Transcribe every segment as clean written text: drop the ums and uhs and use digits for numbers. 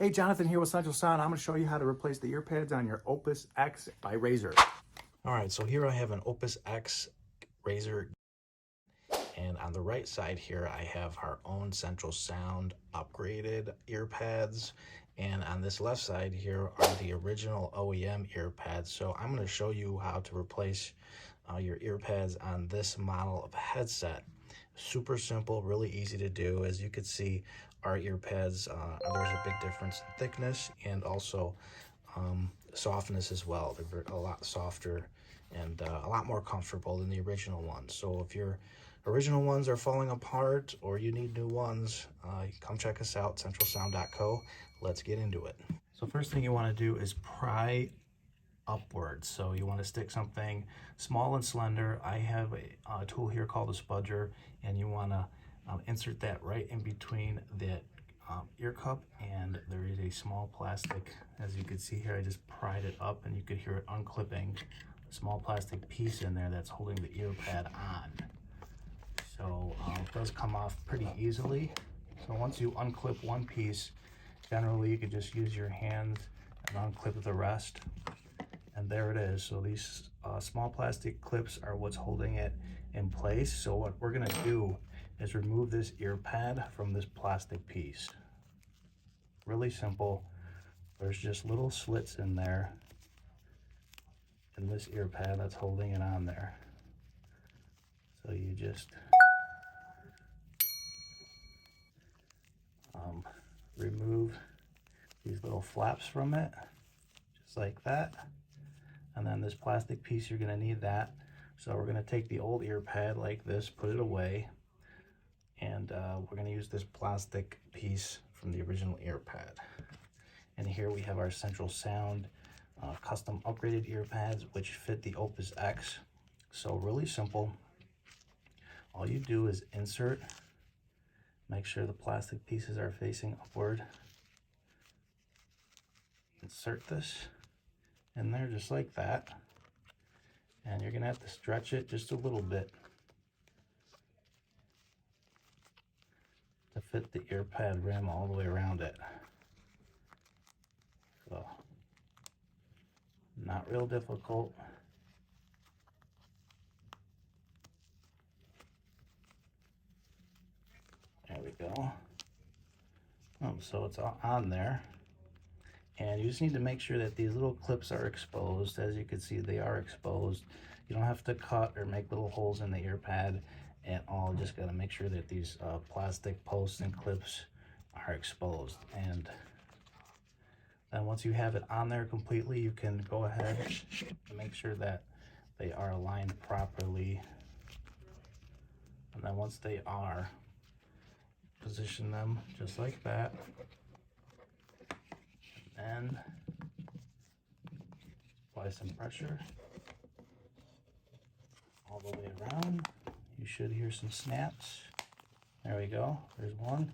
Hey, Jonathan here with Central Sound. I'm going to show you how to replace the ear pads on your Opus X by RAZER. All right, so here I have an Opus X RAZER, and on the right side here I have our own Central Sound upgraded ear pads, and on this left side here are the original OEM ear pads. So I'm going to show you how to replace your ear pads on this model of headset. Super simple, really easy to do. As you can see, our ear pads, there's a big difference in thickness and also softness as well. They're a lot softer and a lot more comfortable than the original ones. So if your original ones are falling apart or you need new ones, come check us out, centralsound.co. Let's get into it. So first thing you want to do is pry upwards. So you want to stick something small and slender. I have a tool here called a spudger, and you want to insert that right in between the ear cup, and there is a small plastic, as you can see here, I just pried it up and you could hear it unclipping, a small plastic piece in there that's holding the ear pad on. So it does come off pretty easily. So once you unclip one piece, generally you could just use your hands and unclip the rest. And there it is. So these small plastic clips are what's holding it in place. So what we're gonna do is remove this ear pad from this plastic piece. Really simple. There's just little slits in there in this ear pad that's holding it on there. So you just remove these little flaps from it, just like that. And then this plastic piece, you're gonna need that. So we're gonna take the old ear pad like this, put it away, and we're gonna use this plastic piece from the original ear pad. And here we have our Central Sound custom upgraded ear pads, which fit the Opus X. So really simple. All you do is insert, make sure the plastic pieces are facing upward. Insert this in there just like that. And you're gonna have to stretch it just a little bit to fit the ear pad rim all the way around it. So, not real difficult. There we go. So it's on there. And you just need to make sure that these little clips are exposed. As you can see, they are exposed. You don't have to cut or make little holes in the ear pad at all. Just gotta make sure that these plastic posts and clips are exposed. And then once you have it on there completely, you can go ahead and make sure that they are aligned properly. And then once they are, position them just like that. And apply some pressure all the way around. You should hear some snaps. There we go. There's one.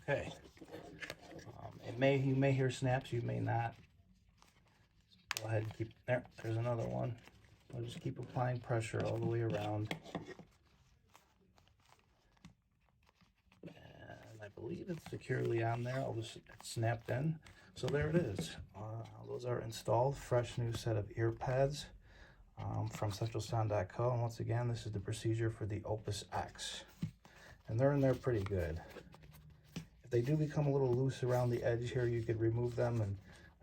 Okay. You may hear snaps, you may not. Go ahead and keep there. There's another one. We'll just keep applying pressure all the way around. And I believe it's securely on there. I'll just snapped in. So there it is. Those are installed. Fresh new set of ear pads from centralsound.co. And once again, this is the procedure for the Opus X. And they're in there pretty good. If they do become a little loose around the edge here, you could remove them and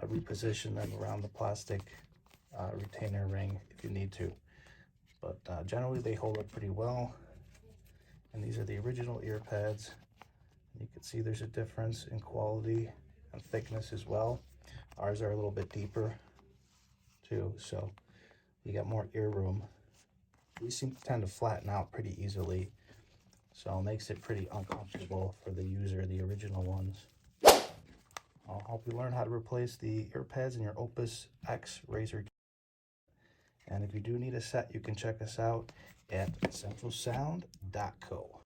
reposition them around the plastic retainer ring if you need to. But generally they hold up pretty well. And these are the original ear pads. You can see there's a difference in quality and thickness as well. Ours are a little bit deeper too, so you got more ear room. These tend to flatten out pretty easily, so it makes it pretty uncomfortable for the user, the original ones. I'll help you learn how to replace the ear pads in your Opus X RAZER. And if you do need a set, you can check us out at centralsound.co.